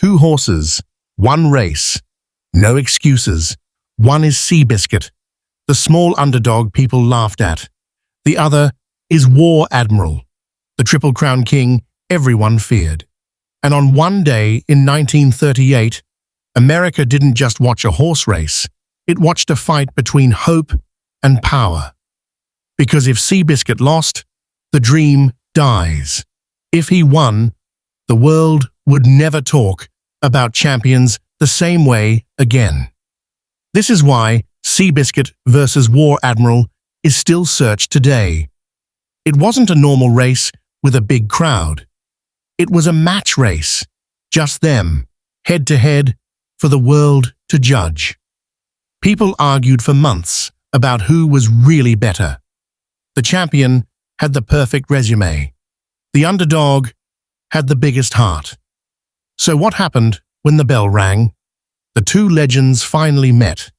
Two horses, one race. No excuses. One is Seabiscuit, the small underdog people laughed at. The other is War Admiral, the Triple Crown King everyone feared. And on one day in 1938, America didn't just watch a horse race, it watched a fight between hope and power. Because if Seabiscuit lost, the dream dies. If he won, the world would never talk about champions the same way again. This is why Seabiscuit versus War Admiral is still searched today. It wasn't a normal race with a big crowd. It was a match race, just them, head to head, for the world to judge. People argued for months about who was really better. The champion had the perfect resume. The underdog had the biggest heart. So what happened when the bell rang? The two legends finally met,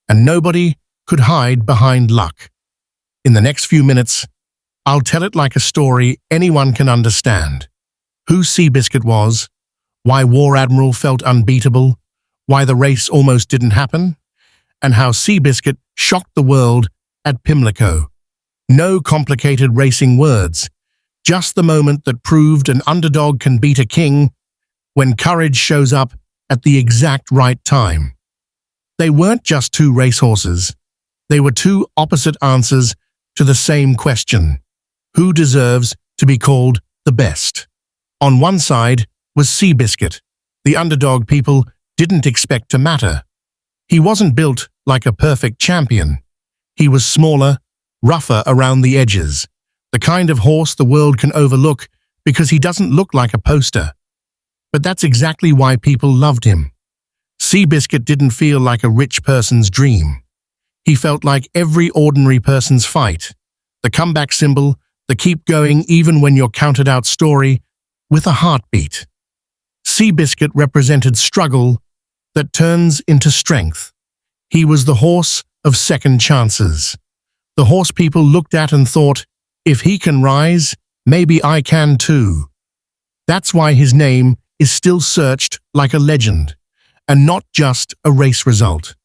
and nobody could hide behind luck. In the next few minutes, I'll tell it like a story anyone can understand. Who Seabiscuit was, why War Admiral felt unbeatable, why the race almost didn't happen, and how Seabiscuit shocked the world at Pimlico. No complicated racing words, just the moment that proved an underdog can beat a king when courage shows up at the exact right time. They weren't just two racehorses, they were two opposite answers to the same question: who deserves to be called the best? On one side was Seabiscuit, the underdog people didn't expect to matter. He wasn't built like a perfect champion. He was smaller, rougher around the edges, the kind of horse the world can overlook because he doesn't look like a poster. But that's exactly why people loved him. Seabiscuit didn't feel like a rich person's dream. He felt like every ordinary person's fight, the comeback symbol, the keep going even when you're counted out story, with a heartbeat. Seabiscuit represented struggle that turns into strength. He was the horse of second chances. The horse people looked at and thought, if he can rise, maybe I can too. That's why his name is still searched like a legend, and not just a race result.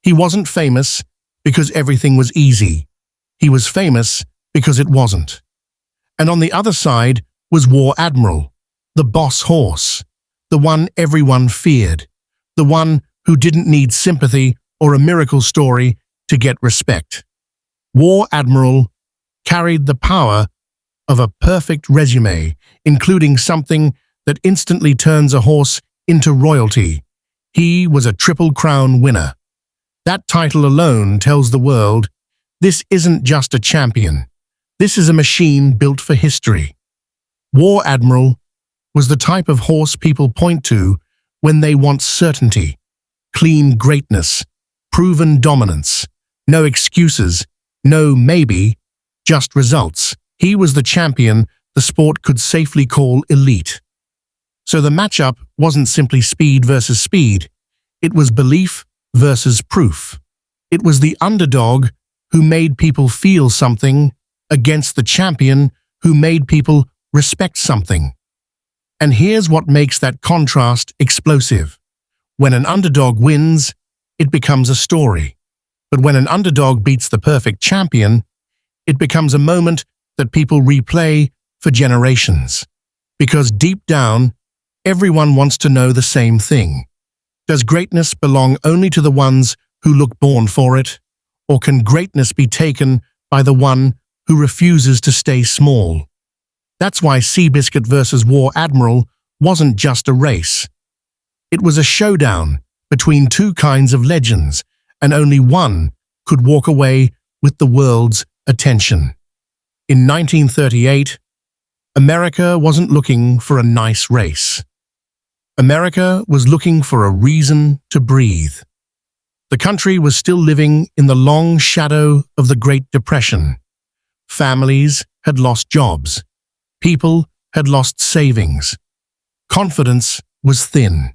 He wasn't famous because everything was easy. He was famous because it wasn't. And on the other side was War Admiral, the boss horse, the one everyone feared, the one who didn't need sympathy or a miracle story to get respect. War Admiral carried the power of a perfect resume, including something that instantly turns a horse into royalty. He was a Triple Crown winner. That title alone tells the world, this isn't just a champion. This is a machine built for history. War Admiral was the type of horse people point to when they want certainty, clean greatness, proven dominance, no excuses, no maybe, just results. He was the champion the sport could safely call elite. So the matchup wasn't simply speed versus speed, it was belief versus proof. It was the underdog who made people feel something against the champion who made people respect something. And here's what makes that contrast explosive. When an underdog wins, it becomes a story. But when an underdog beats the perfect champion, it becomes a moment that people replay for generations. Because deep down, everyone wants to know the same thing. Does greatness belong only to the ones who look born for it? Or can greatness be taken by the one who refuses to stay small? That's why Seabiscuit versus War Admiral wasn't just a race. It was a showdown between two kinds of legends, and only one could walk away with the world's attention. In 1938, America wasn't looking for a nice race. America was looking for a reason to breathe. The country was still living in the long shadow of the Great Depression. Families had lost jobs. People had lost savings. Confidence was thin.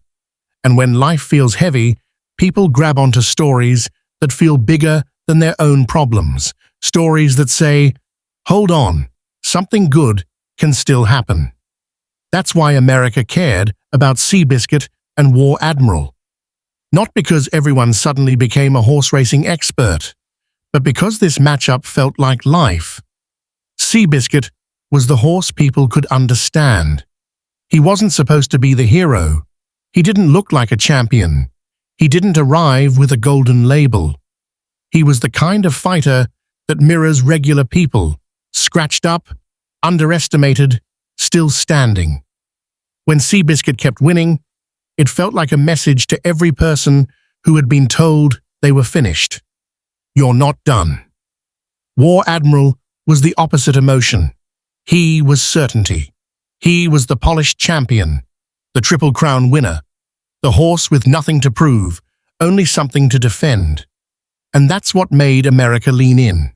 And when life feels heavy, people grab onto stories that feel bigger than their own problems. Stories that say, hold on, something good can still happen. That's why America cared about Seabiscuit and War Admiral. Not because everyone suddenly became a horse racing expert, but because this matchup felt like life. Seabiscuit was the horse people could understand. He wasn't supposed to be the hero. He didn't look like a champion. He didn't arrive with a golden label. He was the kind of fighter that mirrors regular people, scratched up, underestimated, still standing. When Seabiscuit kept winning, it felt like a message to every person who had been told they were finished. You're not done. War Admiral was the opposite emotion. He was certainty. He was the polished champion, the Triple Crown winner, the horse with nothing to prove, only something to defend. And that's what made America lean in.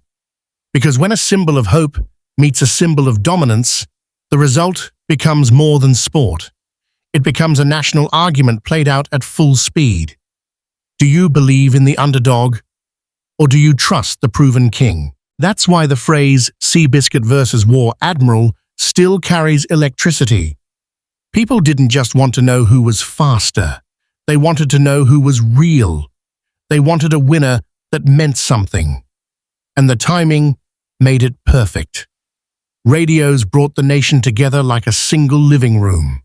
Because when a symbol of hope meets a symbol of dominance, the result becomes more than sport. It becomes a national argument played out at full speed. Do you believe in the underdog, or do you trust the proven king? That's why the phrase Seabiscuit versus War Admiral still carries electricity. People didn't just want to know who was faster. They wanted to know who was real. They wanted a winner that meant something. And the timing made it perfect. Radios brought the nation together like a single living room.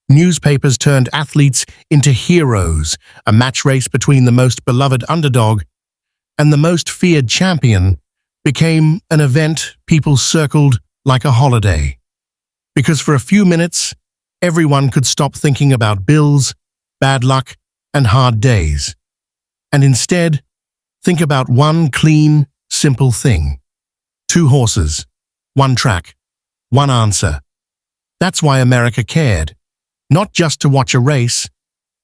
Newspapers turned athletes into heroes, a match race between the most beloved underdog and the most feared champion became an event people circled like a holiday. Because for a few minutes, everyone could stop thinking about bills, bad luck, and hard days. And instead, think about one clean, simple thing. 2 horses, 1 track, 1 answer. That's why America cared. Not just to watch a race,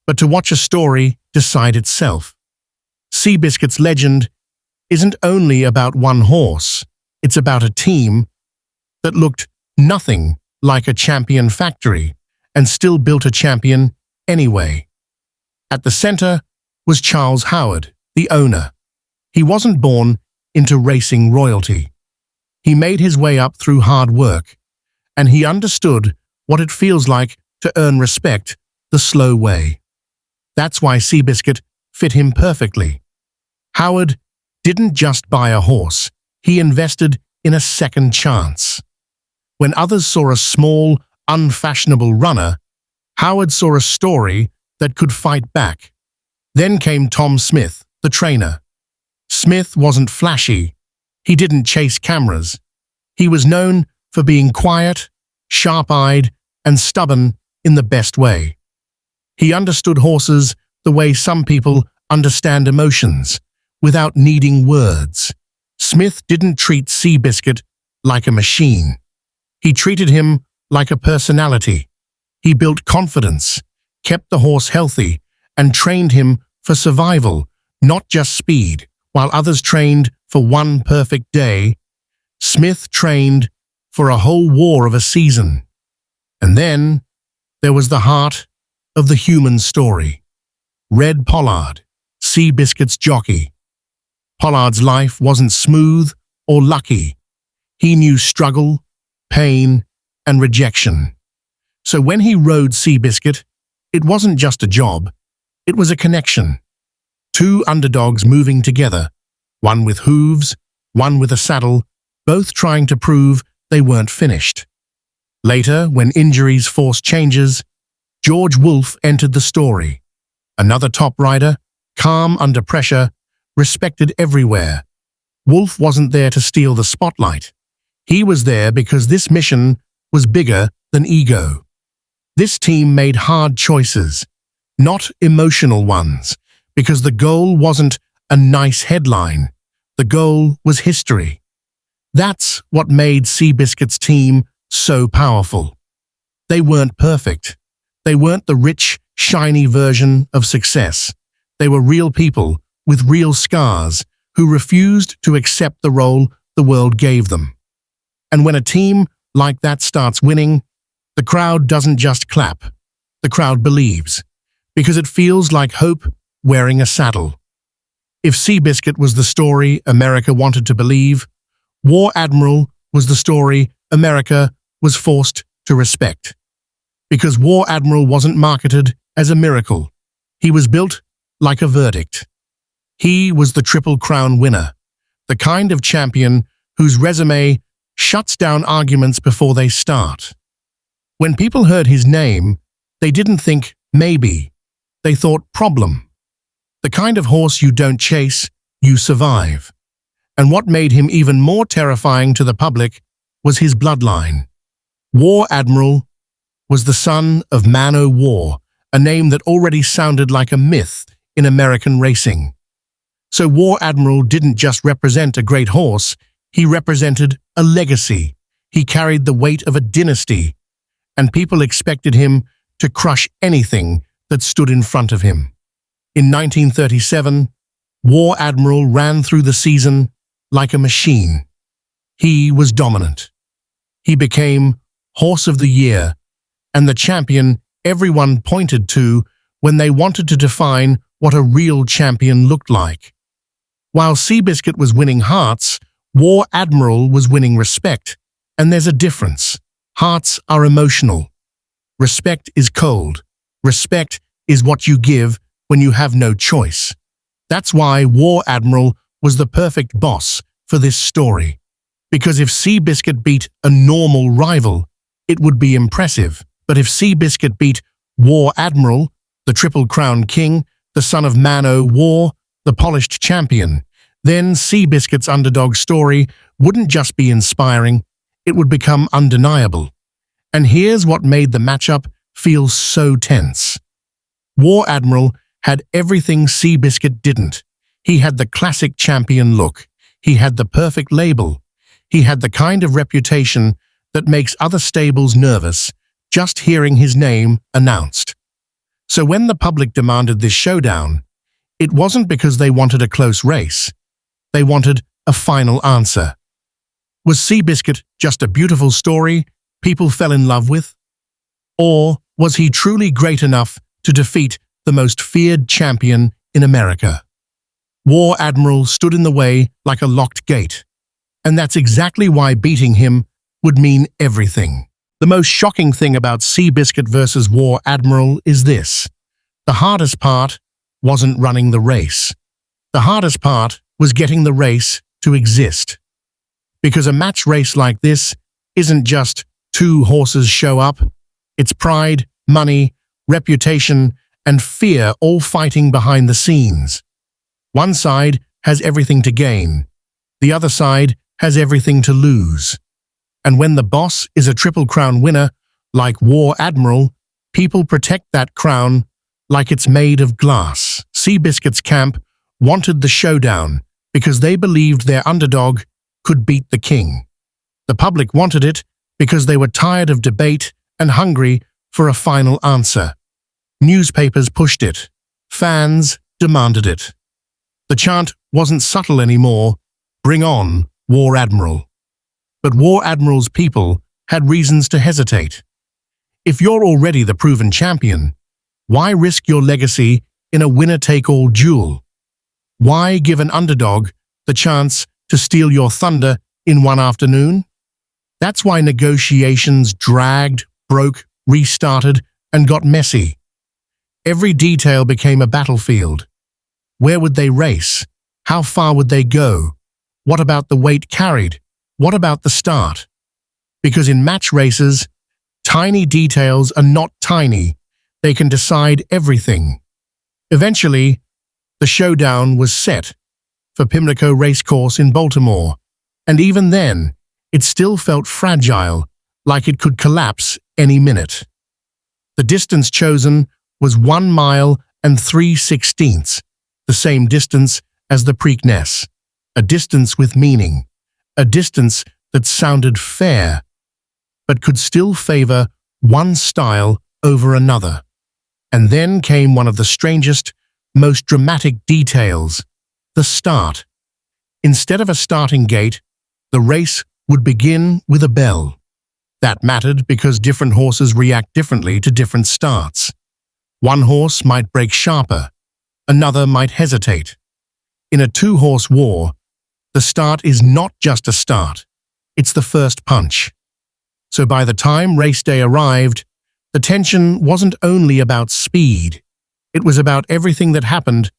but to watch a story decide itself. Seabiscuit's legend isn't only about one horse, it's about a team that looked nothing like a champion factory and still built a champion anyway. At the center was Charles Howard, the owner. He wasn't born into racing royalty. He made his way up through hard work, and he understood what it feels like to earn respect the slow way. That's why Seabiscuit fit him perfectly. Howard didn't just buy a horse, he invested in a second chance. When others saw a small, unfashionable runner, Howard saw a story that could fight back. Then came Tom Smith, the trainer. Smith wasn't flashy. He didn't chase cameras. He was known for being quiet, sharp-eyed, and stubborn in the best way. He understood horses the way some people understand emotions, without needing words. Smith didn't treat Seabiscuit like a machine. He treated him like a personality. He built confidence, kept the horse healthy, and trained him for survival, not just speed. While others trained for one perfect day, Smith trained for a whole war of a season. And then there was the heart of the human story. Red Pollard, Seabiscuit's jockey. Pollard's life wasn't smooth or lucky. He knew struggle, pain, and rejection. So when he rode Seabiscuit, it wasn't just a job, it was a connection. 2 underdogs moving together, one with hooves, one with a saddle, both trying to prove they weren't finished. Later, when injuries forced changes, George Wolfe entered the story. Another top rider, calm under pressure, respected everywhere. Wolfe wasn't there to steal the spotlight. He was there because this mission was bigger than ego. This team made hard choices, not emotional ones, because the goal wasn't a nice headline. The goal was history. That's what made Seabiscuit's team so powerful. They weren't perfect. They weren't the rich, shiny version of success. They were real people with real scars who refused to accept the role the world gave them. And when a team like that starts winning, the crowd doesn't just clap. The crowd believes, because it feels like hope wearing a saddle. If Seabiscuit was the story America wanted to believe, War Admiral was the story America was forced to respect. Because War Admiral wasn't marketed as a miracle. He was built like a verdict. He was the Triple Crown winner, the kind of champion whose resume shuts down arguments before they start. When people heard his name, they didn't think maybe. They thought problem. The kind of horse you don't chase, you survive. And what made him even more terrifying to the public was his bloodline. War Admiral was the son of Man o' War, a name that already sounded like a myth in American racing. So War Admiral didn't just represent a great horse, he represented a legacy. He carried the weight of a dynasty, and people expected him to crush anything that stood in front of him. In 1937, War Admiral ran through the season like a machine. He was dominant. He became Horse of the Year and the champion everyone pointed to when they wanted to define what a real champion looked like. While Seabiscuit was winning hearts, War Admiral was winning respect, and there's a difference. Hearts are emotional. Respect is cold. Respect is what you give when you have no choice. That's why War Admiral was the perfect boss for this story. Because if Seabiscuit beat a normal rival, it would be impressive. But if Seabiscuit beat War Admiral, the Triple Crown King, the son of Man o' War, the polished champion, then Seabiscuit's underdog story wouldn't just be inspiring, it would become undeniable. And here's what made the matchup feel so tense. War Admiral had everything Seabiscuit didn't. He had the classic champion look. He had the perfect label. He had the kind of reputation that makes other stables nervous just hearing his name announced. So when the public demanded this showdown, it wasn't because they wanted a close race. They wanted a final answer. Was Seabiscuit just a beautiful story people fell in love with? Or was he truly great enough to defeat the most feared champion in America? War Admiral stood in the way like a locked gate, and that's exactly why beating him would mean everything. The most shocking thing about Seabiscuit versus War Admiral is this. The hardest part wasn't running the race. The hardest part was getting the race to exist. Because a match race like this isn't just two horses show up. It's pride, money, reputation, and fear all fighting behind the scenes. One side has everything to gain. The other side has everything to lose. And when the boss is a Triple Crown winner, like War Admiral, people protect that crown like it's made of glass. Seabiscuit's camp wanted the showdown because they believed their underdog could beat the king. The public wanted it because they were tired of debate and hungry for a final answer. Newspapers pushed it. Fans demanded it. The chant wasn't subtle anymore. Bring on, War Admiral. But War Admiral's people had reasons to hesitate. If you're already the proven champion, why risk your legacy in a winner-take-all duel? Why give an underdog the chance to steal your thunder in one afternoon? That's why negotiations dragged, broke, restarted, and got messy. Every detail became a battlefield. Where would they race? How far would they go? What about the weight carried? What about the start? Because in match races, tiny details are not tiny. They can decide everything. Eventually, the showdown was set for Pimlico Racecourse in Baltimore, and even then, it still felt fragile, like it could collapse any minute. The distance chosen was 1 mile and 3/16, the same distance as the Preakness, a distance with meaning, a distance that sounded fair, but could still favor one style over another. And then came one of the strangest, most dramatic details, the start. Instead of a starting gate, the race would begin with a bell. That mattered because different horses react differently to different starts. One horse might break sharper, another might hesitate. In a two-horse war, the start is not just a start, it's the first punch. So by the time race day arrived, The tension wasn't only about speed. It was about everything that happened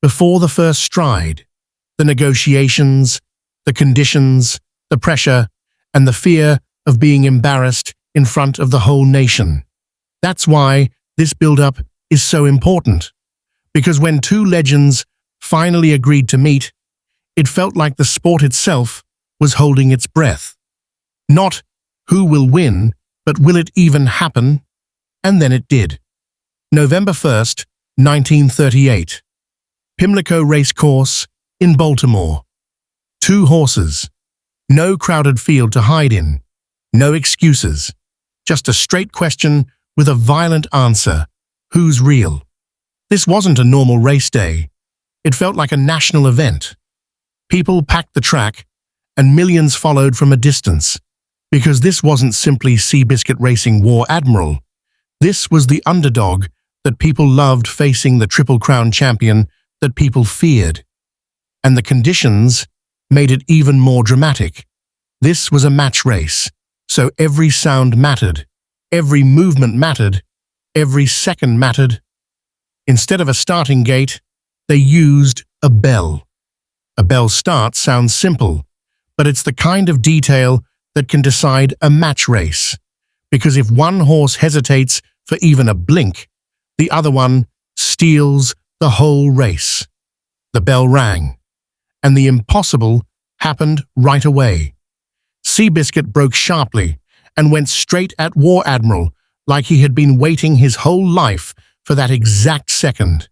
before the first stride. The negotiations, the conditions, the pressure, and the fear of being embarrassed in front of the whole nation. That's why this build-up is so important. Because when two legends finally agreed to meet, it felt like the sport itself was holding its breath. Not who will win, but will it even happen? And then it did. November 1st, 1938. Pimlico Racecourse in Baltimore. 2 horses. No crowded field to hide in. No excuses. Just a straight question with a violent answer. Who's real? This wasn't a normal race day. It felt like a national event. People packed the track, and millions followed from a distance. Because this wasn't simply Seabiscuit racing War Admiral. This was the underdog that people loved facing the Triple Crown champion that people feared. And the conditions made it even more dramatic. This was a match race, so every sound mattered, every movement mattered, every second mattered. Instead of a starting gate, they used a bell. A bell start sounds simple, but it's the kind of detail that can decide a match race. Because if one horse hesitates for even a blink, the other one steals the whole race. The bell rang, and the impossible happened right away. Seabiscuit broke sharply and went straight at War Admiral like he had been waiting his whole life for that exact second.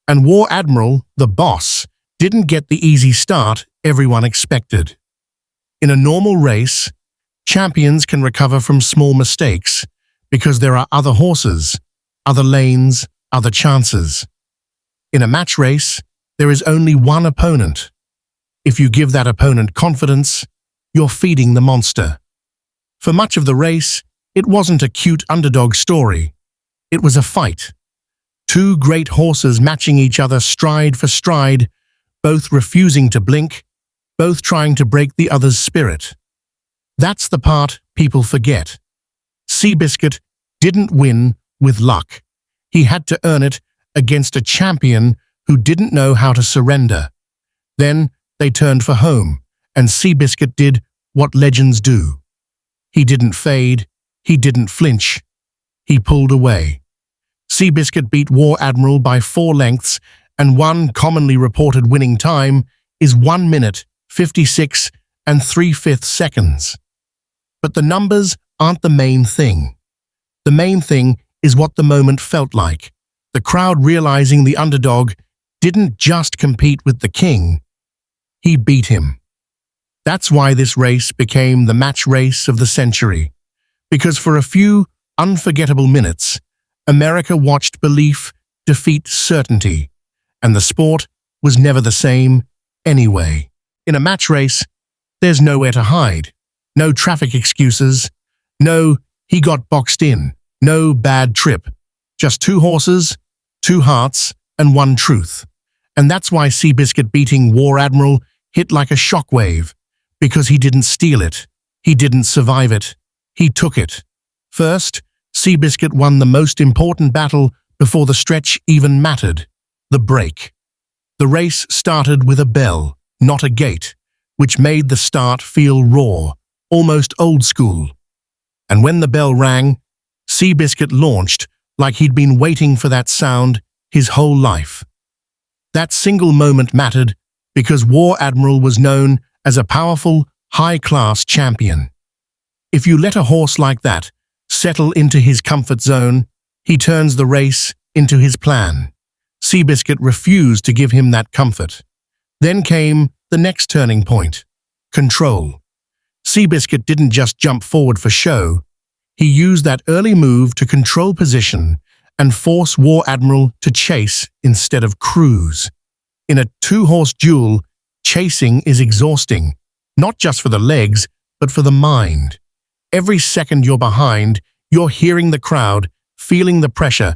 And War Admiral, the boss, didn't get the easy start everyone expected. In a normal race, champions can recover from small mistakes because there are other horses, other lanes, other chances. In a match race, there is only one opponent. If you give that opponent confidence, you're feeding the monster. For much of the race, it wasn't a cute underdog story. It was a fight. 2 great horses matching each other stride for stride, both refusing to blink, both trying to break the other's spirit. That's the part people forget. Seabiscuit didn't win with luck. He had to earn it against a champion who didn't know how to surrender. Then they turned for home, and Seabiscuit did what legends do. He didn't fade, he didn't flinch. He pulled away. Seabiscuit beat War Admiral by 4 lengths, and one commonly reported winning time is 1 minute, 56 and 3/5 seconds. But the numbers aren't the main thing. The main thing is what the moment felt like. The crowd realizing the underdog didn't just compete with the king, he beat him. That's why this race became the match race of the century. Because for a few unforgettable minutes, America watched belief defeat certainty, and the sport was never the same anyway. In a match race, there's nowhere to hide. No traffic excuses. No, he got boxed in. No bad trip. Just 2 horses, 2 hearts, and 1 truth. And that's why Seabiscuit beating War Admiral hit like a shockwave. Because he didn't steal it. He didn't survive it. He took it. First, Seabiscuit won the most important battle before the stretch even mattered. The break. The race started with a bell, not a gate, which made the start feel raw, almost old school. And when the bell rang, Seabiscuit launched like he'd been waiting for that sound his whole life. That single moment mattered because War Admiral was known as a powerful, high-class champion. If you let a horse like that settle into his comfort zone, he turns the race into his plan. Seabiscuit refused to give him that comfort. Then came the next turning point: control. Seabiscuit didn't just jump forward for show. He used that early move to control position and force War Admiral to chase instead of cruise. In a 2-horse duel, chasing is exhausting, not just for the legs, but for the mind. Every second you're behind, you're hearing the crowd, feeling the pressure,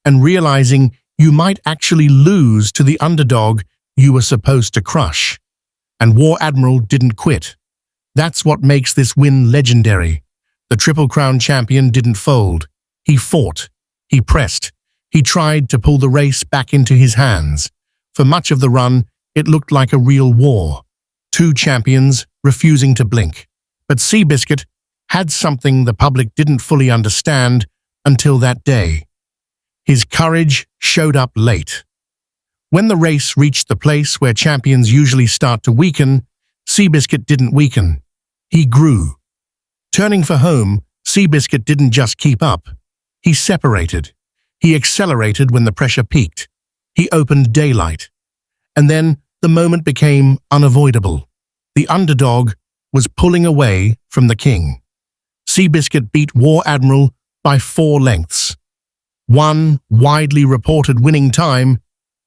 and realizing you might actually lose to the underdog you were supposed to crush. And War Admiral didn't quit. That's what makes this win legendary. The Triple Crown champion didn't fold. He fought. He pressed. He tried to pull the race back into his hands. For much of the run, it looked like a real war. Two champions refusing to blink. But Seabiscuit had something the public didn't fully understand until that day. His courage showed up late. When the race reached the place where champions usually start to weaken, Seabiscuit didn't weaken. He grew. Turning for home, Seabiscuit didn't just keep up. He separated. He accelerated when the pressure peaked. He opened daylight. And then the moment became unavoidable. The underdog was pulling away from the king. Seabiscuit beat War Admiral by 4 lengths. One widely reported winning time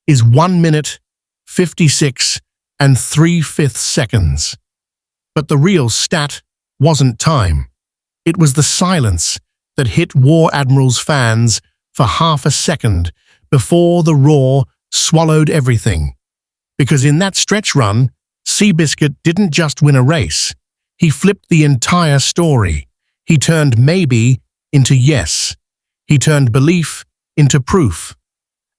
is 1 minute, 56 and 3/5 seconds. But the real stat wasn't time. It was the silence that hit War Admiral's fans for half a second before the roar swallowed everything. Because in that stretch run, Seabiscuit didn't just win a race. He flipped the entire story. He turned maybe into yes. He turned belief into proof.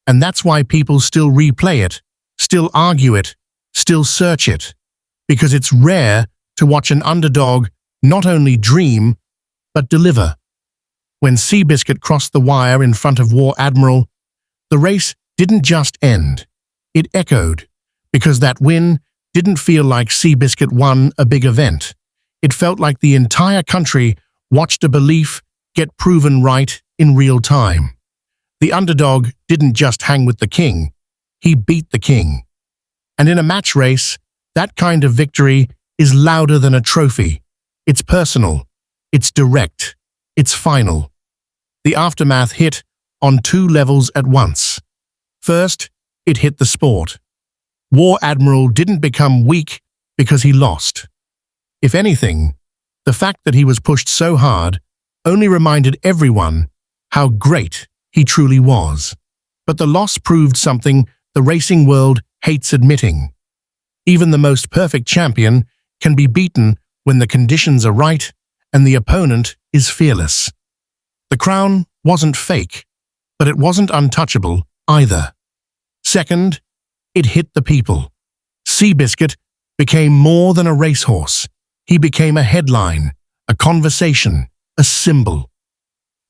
And that's why people still replay it, still argue it, still search it. Because it's rare to watch an underdog not only dream, but deliver. When Seabiscuit crossed the wire in front of War Admiral, the race didn't just end. It echoed, because that win didn't feel like Seabiscuit won a big event. It felt like the entire country watched a belief get proven right in real time. The underdog didn't just hang with the king, he beat the king. And in a match race, that kind of victory is louder than a trophy. It's personal, it's direct, it's final. The aftermath hit on 2 levels at once. First, it hit the sport. War Admiral didn't become weak because he lost. If anything, the fact that he was pushed so hard only reminded everyone how great he truly was. But the loss proved something the racing world hates admitting. Even the most perfect champion can be beaten when the conditions are right and the opponent is fearless. The crown wasn't fake, but it wasn't untouchable either. Second, it hit the people. Seabiscuit became more than a racehorse. He became a headline, a conversation, a symbol.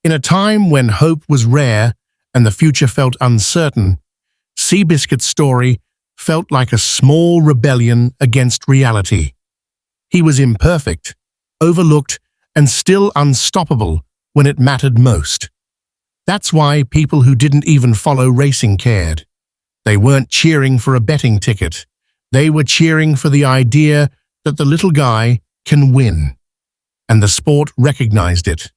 In a time when hope was rare and the future felt uncertain, Seabiscuit's story felt like a small rebellion against reality. He was imperfect, overlooked, and still unstoppable when it mattered most. That's why people who didn't even follow racing cared. They weren't cheering for a betting ticket. They were cheering for the idea that the little guy can win. And the sport recognized it.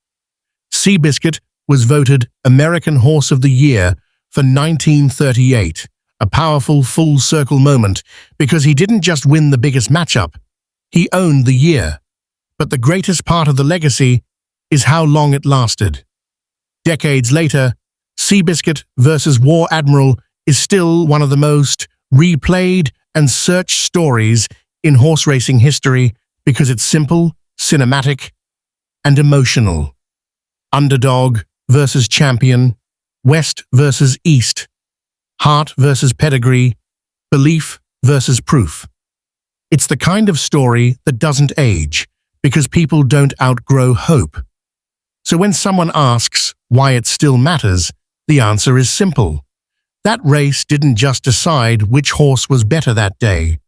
Seabiscuit was voted American Horse of the Year for 1938, a powerful full-circle moment because he didn't just win the biggest matchup, he owned the year. But the greatest part of the legacy is how long it lasted. Decades later, Seabiscuit versus War Admiral is still one of the most replayed and searched stories in horse racing history because it's simple, cinematic, and emotional. Underdog versus champion, West versus East, heart versus pedigree, belief versus proof. It's the kind of story that doesn't age because people don't outgrow hope. So when someone asks why it still matters, the answer is simple. That race didn't just decide which horse was better that day.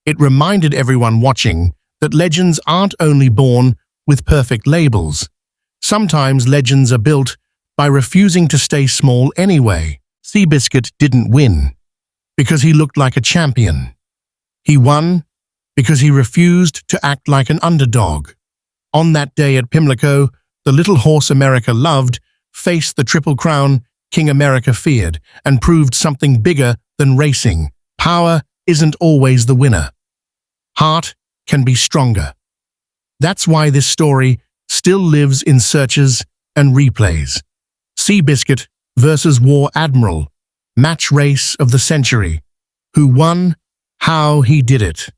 It reminded everyone watching that legends aren't only born with perfect labels. Sometimes legends are built by refusing to stay small anyway. Seabiscuit didn't win because he looked like a champion. He won because he refused to act like an underdog. On that day at Pimlico, the little horse America loved faced the Triple Crown King America feared and proved something bigger than racing. Power isn't always the winner. Heart can be stronger. That's why this story still lives in searches and replays. Seabiscuit versus War Admiral, match race of the century. Who won? How he did it.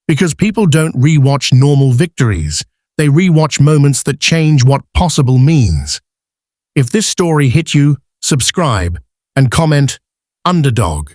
Because people don't rewatch normal victories. They rewatch moments that change what possible means. If this story hit you, subscribe and comment Underdog.